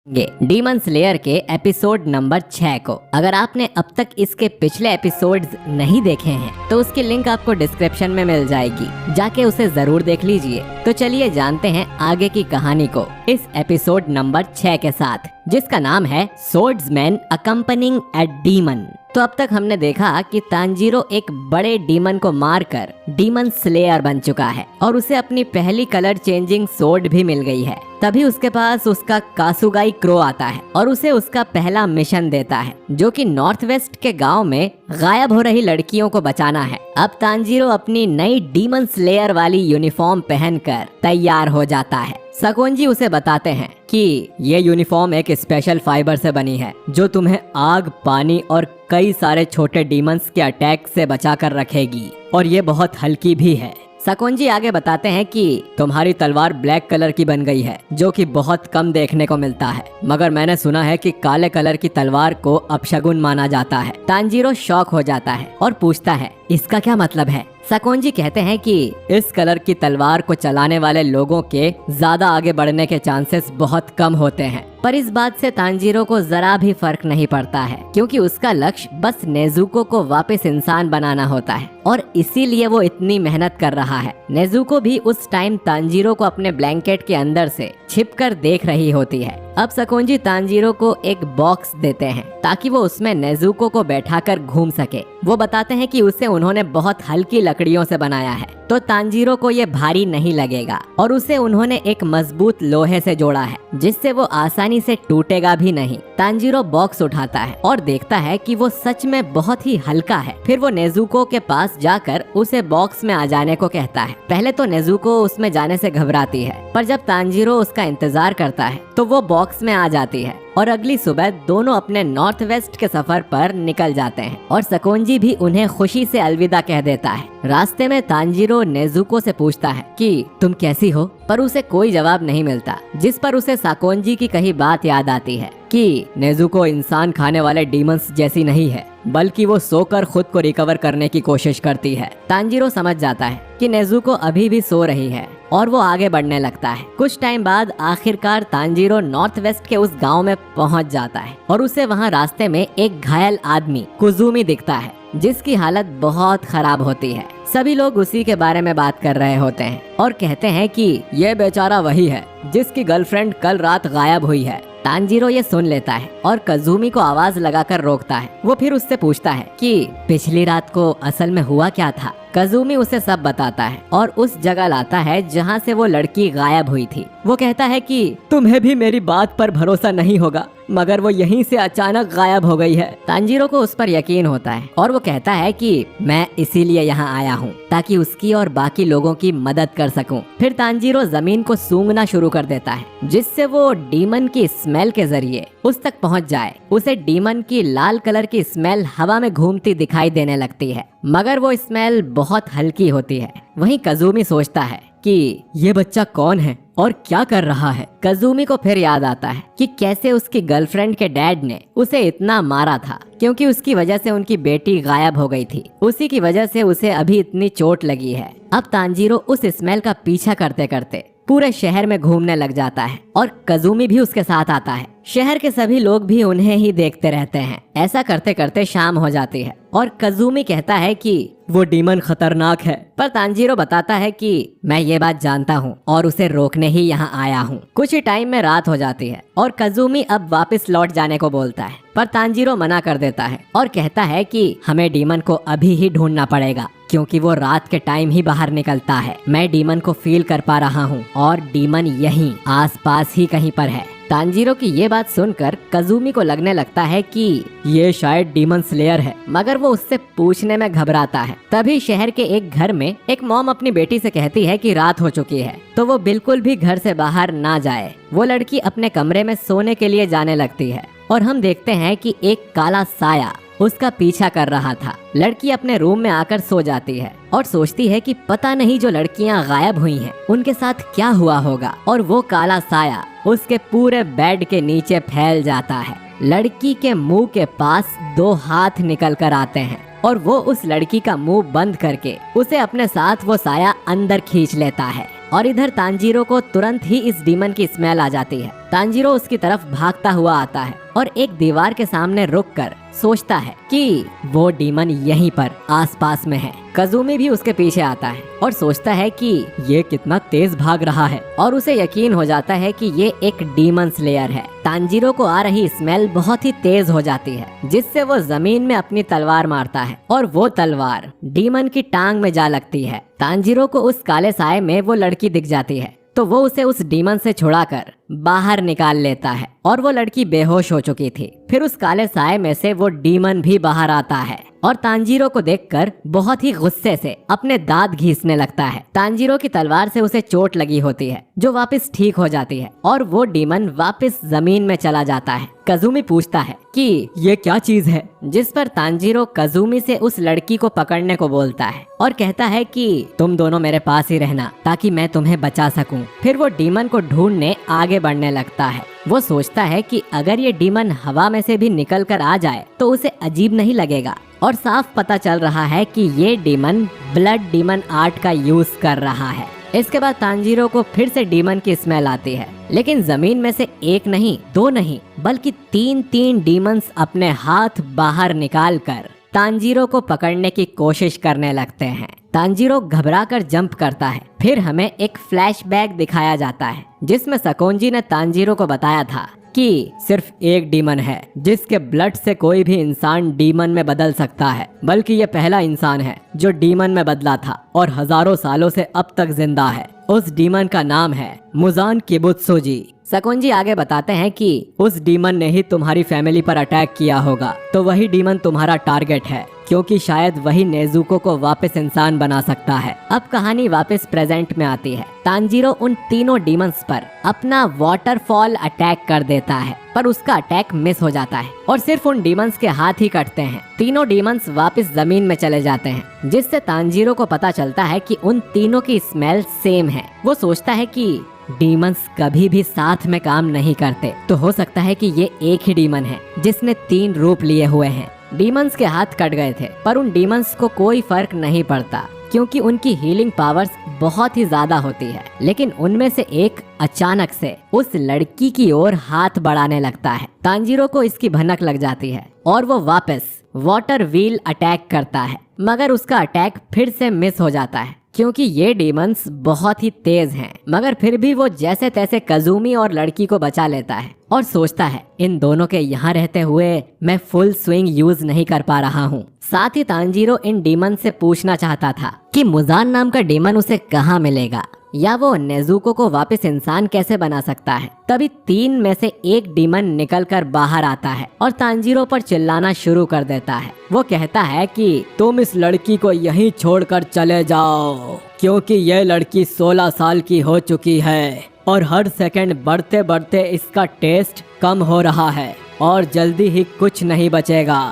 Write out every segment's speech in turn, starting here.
Demon slayer के episode number 6 को। अगर आपने अब तक इसके पिछले एपिसोड्स नहीं देखे हैं तो उसकी लिंक आपको डिस्क्रिप्शन में मिल जाएगी, जाके उसे जरूर देख लीजिए। तो चलिए जानते हैं आगे की कहानी को इस एपिसोड नंबर 6 के साथ, जिसका नाम है सोर्ड्समैन अकम्पनिंग अ डीमन। तो अब तक हमने देखा कि तांजीरो एक बड़े डीमन को मारकर डीमन स्लेयर बन चुका है और उसे अपनी पहली कलर चेंजिंग सोर्ड भी मिल गई है। तभी उसके पास उसका कासुगाई क्रो आता है और उसे उसका पहला मिशन देता है, जो कि नॉर्थ वेस्ट के गांव में गायब हो रही लड़कियों को बचाना है। अब तांजीरो अपनी नई डीमन स्लेयर वाली यूनिफॉर्म पहनकर तैयार हो जाता है। सकोंजी उसे बताते हैं कि ये यूनिफॉर्म एक स्पेशल फाइबर से बनी है, जो तुम्हें आग, पानी और कई सारे छोटे डीमंस के अटैक से बचा कर रखेगी, और ये बहुत हल्की भी है। सकोंजी आगे बताते हैं कि तुम्हारी तलवार ब्लैक कलर की बन गई है, जो कि बहुत कम देखने को मिलता है, मगर मैंने सुना है कि काले कलर की तलवार को अपशगुन माना जाता है। तांजीरो शॉक हो जाता है और पूछता है, इसका क्या मतलब है? सकोंजी कहते हैं कि इस कलर की तलवार को चलाने वाले लोगों के ज्यादा आगे बढ़ने के चांसेस बहुत कम होते हैं। पर इस बात से तांजीरो को जरा भी फर्क नहीं पड़ता है, क्योंकि उसका लक्ष्य बस नेजुको को वापस इंसान बनाना होता है, और इसीलिए वो इतनी मेहनत कर रहा है। नेजुको भी उस टाइम तांजीरो को अपने ब्लैंकेट के अंदर से छिपकर देख रही होती है। अब सकोंजी तांजीरो को एक बॉक्स देते हैं ताकि वो उसमें नेजुको को बैठाकर घूम सके। वो बताते हैं कि उसे उन्होंने बहुत हल्की लकड़ियों से बनाया है, तो तांजीरो को ये भारी नहीं लगेगा, और उसे उन्होंने एक मजबूत लोहे से जोड़ा है, जिससे वो आसानी से टूटेगा भी नहीं। तांजीरो बॉक्स उठाता है और देखता है कि वो सच में बहुत ही हल्का है। फिर वो नेजुको के पास जाकर उसे बॉक्स में आ जाने को कहता है। पहले तो नेजुको उसमें जाने से घबराती है, पर जब तांजीरो उसका इंतजार करता है तो वो बॉक्स में आ जाती है, और अगली सुबह दोनों अपने नॉर्थ वेस्ट के सफर पर निकल जाते हैं, और सकोंजी भी उन्हें खुशी से अलविदा कह देता है। रास्ते में तांजीरो नेजुको से पूछता है कि तुम कैसी हो, पर उसे कोई जवाब नहीं मिलता, जिस पर उसे सकोंजी की कही बात याद आती है कि नेजुको इंसान खाने वाले डीमंस जैसी नहीं है, बल्कि वो सोकर खुद को रिकवर करने की कोशिश करती है। तांजीरो समझ जाता है कि नेजुको अभी भी सो रही है, और वो आगे बढ़ने लगता है। कुछ टाइम बाद आखिरकार तांजीरो नॉर्थ वेस्ट के उस गांव में पहुंच जाता है, और उसे वहां रास्ते में एक घायल आदमी कुजुमी दिखता है, जिसकी हालत बहुत खराब होती है। सभी लोग उसी के बारे में बात कर रहे होते हैं और कहते हैं कि ये बेचारा वही है जिसकी गर्लफ्रेंड कल रात गायब हुई है। तांजीरो ये सुन लेता है और कजुमी को आवाज लगाकर रोकता है। वो फिर उससे पूछता है कि पिछली रात को असल में हुआ क्या था। कजुमी उसे सब बताता है और उस जगह लाता है जहाँ से वो लड़की गायब हुई थी। वो कहता है कि तुम्हें भी मेरी बात पर भरोसा नहीं होगा, मगर वो यहीं से अचानक गायब हो गई है। तांजीरो को उस पर यकीन होता है और वो कहता है कि मैं इसीलिए यहाँ आया हूँ ताकि उसकी और बाकी लोगों की मदद कर सकूं। फिर तांजीरो जमीन को सूंघना शुरू कर देता है, जिससे वो डीमन की स्मेल के जरिए उस तक पहुँच जाए। उसे डीमन की लाल कलर की स्मेल हवा में घूमती दिखाई देने लगती है, मगर वो स्मेल बहुत हल्की होती है। वहीं कजुमी सोचता है कि ये बच्चा कौन है और क्या कर रहा है। कजुमी को फिर याद आता है कि कैसे उसकी गर्लफ्रेंड के डैड ने उसे इतना मारा था, क्योंकि उसकी वजह से उनकी बेटी गायब हो गई थी। उसी की वजह से उसे अभी इतनी चोट लगी है। अब तांजीरो उस स्मेल का पीछा करते करते पूरे शहर में घूमने लग जाता है, और कजुमी भी उसके साथ आता है। शहर के सभी लोग भी उन्हें ही देखते रहते हैं। ऐसा करते करते शाम हो जाती है, और कजुमी कहता है कि वो डीमन खतरनाक है, पर तांजीरो बताता है कि मैं ये बात जानता हूँ और उसे रोकने ही यहाँ आया हूँ। कुछ ही टाइम में रात हो जाती है और कजुमी अब वापस लौट जाने को बोलता है, पर तांजीरो मना कर देता है और कहता है कि हमें डीमन को अभी ही ढूंढना पड़ेगा, क्योंकि वो रात के टाइम ही बाहर निकलता है। मैं डीमन को फील कर पा रहा हूँ और डीमन यहीं आसपास ही कहीं पर है। तांजीरो की ये बात सुनकर कजुमी को लगने लगता है कि ये शायद डीमन स्लेयर है, मगर वो उससे पूछने में घबराता है। तभी शहर के एक घर में एक मॉम अपनी बेटी से कहती है कि रात हो चुकी है, तो वो बिल्कुल भी घर से बाहर ना जाए। वो लड़की अपने कमरे में सोने के लिए जाने लगती है, और हम देखते हैं कि एक काला साया उसका पीछा कर रहा था। लड़की अपने रूम में आकर सो जाती है और सोचती है कि पता नहीं जो लड़कियां गायब हुई हैं उनके साथ क्या हुआ होगा, और वो काला साया उसके पूरे बेड के नीचे फैल जाता है। लड़की के मुंह के पास 2 हाथ निकल कर आते हैं, और वो उस लड़की का मुंह बंद करके उसे अपने साथ वो साया अंदर खींच लेता है। और इधर तांजीरो को तुरंत ही इस डीमन की स्मेल आ जाती है, तांजीरो उसकी तरफ भागता हुआ आता है और एक दीवार के सामने रुककर सोचता है कि वो डीमन यहीं पर आसपास में है। कज़ुमी भी उसके पीछे आता है और सोचता है कि ये कितना तेज भाग रहा है और उसे यकीन हो जाता है कि ये एक डीमन स्लेयर है। तांजीरो को आ रही स्मेल बहुत ही तेज हो जाती है, जिससे वो जमीन में अपनी तलवार मारता है और वो तलवार डीमन की टांग में जा लगती है। तांजीरो को उस काले साए में वो लड़की दिख जाती है, तो वो उसे उस डीमन से छुड़ाकर बाहर निकाल लेता है और वो लड़की बेहोश हो चुकी थी। फिर उस काले साए में से वो डीमन भी बाहर आता है और तांजीरो को देखकर बहुत ही गुस्से से अपने दांत घीसने लगता है। तांजीरो की तलवार से उसे चोट लगी होती है, जो वापस ठीक हो जाती है और वो डीमन वापस जमीन में चला जाता है। कज़ुमी पूछता है कि ये क्या चीज है, जिस पर तांजीरो कज़ुमी से उस लड़की को पकड़ने को बोलता है और कहता है कि तुम दोनों मेरे पास ही रहना ताकि मैं तुम्हें बचा सकूं। फिर वो डीमन को ढूंढने आगे बढ़ने लगता है। वो सोचता है कि अगर ये डीमन हवा में से भी निकल कर आ जाए तो उसे अजीब नहीं लगेगा और साफ पता चल रहा है कि ये डीमन ब्लड डीमन आर्ट का यूज कर रहा है। इसके बाद तांजीरो को फिर से डीमन की स्मेल आती है, लेकिन जमीन में से एक नहीं, दो नहीं, बल्कि तीन डीमंस अपने हाथ बाहर निकालकर तांजीरो को पकड़ने की कोशिश करने लगते हैं। तांजीरो घबराकर जंप करता है। फिर हमें एक फ्लैशबैक दिखाया जाता है, जिसमें सकोंजी ने तांजीरो को बताया था कि सिर्फ एक डीमन है जिसके ब्लड से कोई भी इंसान डीमन में बदल सकता है, बल्कि ये पहला इंसान है जो डीमन में बदला था और हजारों सालों से अब तक जिंदा है। उस डीमन का नाम है मुजान किबुत्सुजी। सकोंजी आगे बताते हैं कि उस डीमन ने ही तुम्हारी फैमिली पर अटैक किया होगा, तो वही डीमन तुम्हारा टारगेट है, क्योंकि शायद वही नेजुको को वापस इंसान बना सकता है। अब कहानी वापस प्रेजेंट में आती है। तांजीरो उन तीनों डीमंस पर अपना वाटरफॉल अटैक कर देता है, पर उसका अटैक मिस हो जाता है और सिर्फ उन डीमंस के हाथ ही कटते हैं। तीनों डीमंस वापस जमीन में चले जाते हैं, जिससे तांजीरो को पता चलता है कि उन तीनों की स्मेल सेम है। वो सोचता है कि डीमंस कभी भी साथ में काम नहीं करते, तो हो सकता है कि ये एक ही डीमन है जिसने 3 रूप लिए हुए हैं। डीमंस के हाथ कट गए थे, पर उन डीमंस को कोई फर्क नहीं पड़ता क्योंकि उनकी हीलिंग पावर्स बहुत ही ज्यादा होती है। लेकिन उनमें से एक अचानक से उस लड़की की ओर हाथ बढ़ाने लगता है। तांजीरो को इसकी भनक लग जाती है और वो वापस वाटर व्हील अटैक करता है, मगर उसका अटैक फिर से मिस हो जाता है क्योंकि ये डीमंस बहुत ही तेज हैं। मगर फिर भी वो जैसे तैसे कज़ुमी और लड़की को बचा लेता है और सोचता है इन दोनों के यहाँ रहते हुए मैं फुल स्विंग यूज नहीं कर पा रहा हूँ। साथ ही तांजीरो इन डीमन से पूछना चाहता था कि मुजान नाम का डीमन उसे कहाँ मिलेगा या वो नेजुको को वापस इंसान कैसे बना सकता है। तभी 3 में से एक डीमन निकलकर बाहर आता है और तांजीरो पर चिल्लाना शुरू कर देता है। वो कहता है कि तुम इस लड़की को यहीं छोड़कर चले जाओ, क्योंकि यह लड़की 16 साल की हो चुकी है और हर सेकंड बढ़ते बढ़ते इसका टेस्ट कम हो रहा है और जल्दी ही कुछ नहीं बचेगा।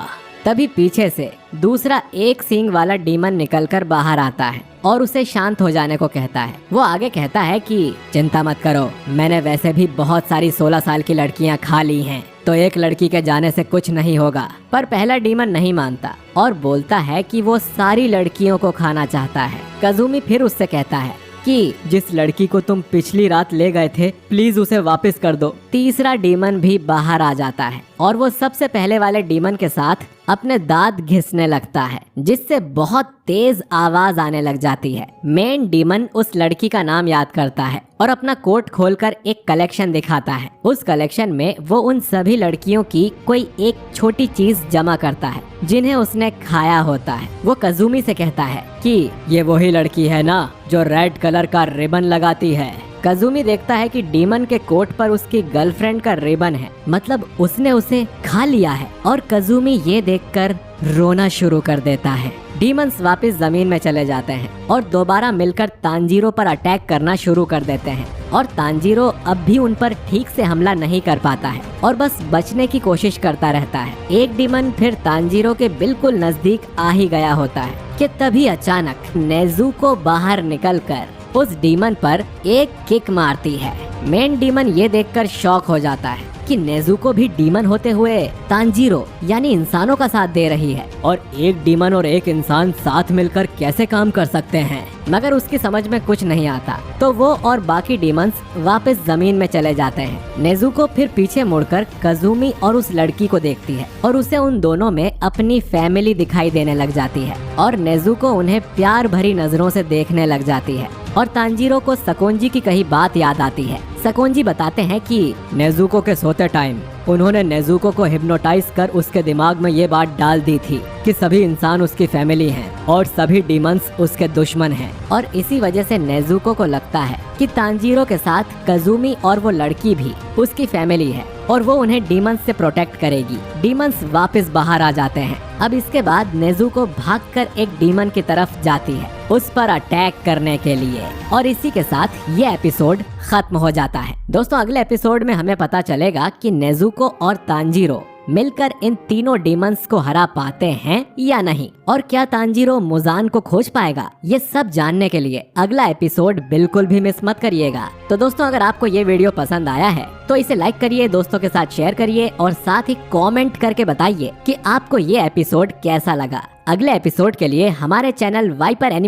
तभी पीछे से दूसरा एक सींग वाला डीमन निकलकर बाहर आता है और उसे शांत हो जाने को कहता है। वो आगे कहता है कि चिंता मत करो, मैंने वैसे भी बहुत सारी 16 साल की लड़कियां खा ली हैं, तो एक लड़की के जाने से कुछ नहीं होगा। पर पहला डीमन नहीं मानता और बोलता है कि वो सारी लड़कियों को खाना चाहता है। कज़ुमी फिर उससे कहता है कि जिस लड़की को तुम पिछली रात ले गए थे, प्लीज उसे वापस कर दो। तीसरा डीमन भी बाहर आ जाता है और वो सबसे पहले वाले डीमन के साथ अपने दांत घिसने लगता है, जिससे बहुत तेज आवाज आने लग जाती है। मेन डीमन उस लड़की का नाम याद करता है और अपना कोट खोलकर एक कलेक्शन दिखाता है। उस कलेक्शन में वो उन सभी लड़कियों की कोई एक छोटी चीज जमा करता है जिन्हें उसने खाया होता है। वो कज़ुमी से कहता है कि ये वही लड़की है ना जो रेड कलर का रिबन लगाती है। कज़ुमी देखता है कि डीमन के कोट पर उसकी गर्लफ्रेंड का रिबन है, मतलब उसने उसे खा लिया है। और कज़ुमी ये देखकर रोना शुरू कर देता है। डीमंस वापस जमीन में चले जाते हैं और दोबारा मिलकर तांजीरो पर अटैक करना शुरू कर देते हैं और तांजीरो अब भी उन पर ठीक से हमला नहीं कर पाता है और बस बचने की कोशिश करता रहता है। एक डीमन फिर तांजीरो के बिल्कुल नजदीक आ ही गया होता है कि तभी अचानक नेजुको बाहर निकलकर उस डीमन पर एक किक मारती है। मेन डीमन ये देखकर शॉक हो जाता है कि नेजुको भी डीमन होते हुए तांजीरो यानी इंसानों का साथ दे रही है, और एक डीमन और एक इंसान साथ मिलकर कैसे काम कर सकते हैं। मगर उसकी समझ में कुछ नहीं आता, तो वो और बाकी डीमंस वापस जमीन में चले जाते हैं। नेजुको फिर पीछे मुड़कर कजुमी और उस लड़की को देखती है और उसे उन दोनों में अपनी फैमिली दिखाई देने लग जाती है, और नेजुको उन्हें प्यार भरी नजरों से देखने लग जाती है। और तांजीरो को सकोंजी की कही बात याद आती है। सकोंजी बताते हैं कि नेजुको के सोते टाइम उन्होंने नेजुको को हिप्नोटाइज कर उसके दिमाग में ये बात डाल दी थी कि सभी इंसान उसकी फैमिली हैं और सभी डीमंस उसके दुश्मन हैं, और इसी वजह से नेजुको को लगता है कि तांजीरो के साथ कजुमी और वो लड़की भी उसकी फैमिली है और वो उन्हें डीमंस से प्रोटेक्ट करेगी। डीमंस वापस बाहर आ जाते हैं। अब इसके बाद नेजुको भागकर एक डीमन की तरफ जाती है उस पर अटैक करने के लिए, और इसी के साथ ये एपिसोड खत्म हो जाता है। दोस्तों अगले एपिसोड में हमें पता चलेगा कि नेजुको और तांजीरो मिलकर इन तीनों डीमंस को हरा पाते हैं या नहीं, और क्या तांजीरो मुजान को खोज पाएगा। ये सब जानने के लिए अगला एपिसोड बिल्कुल भी मिस मत करिएगा। तो दोस्तों अगर आपको ये वीडियो पसंद आया है तो इसे लाइक करिए, दोस्तों के साथ शेयर करिए, और साथ ही कमेंट करके बताइए कि आपको ये एपिसोड कैसा लगा। अगले एपिसोड के लिए हमारे चैनल वाइपर एनिमे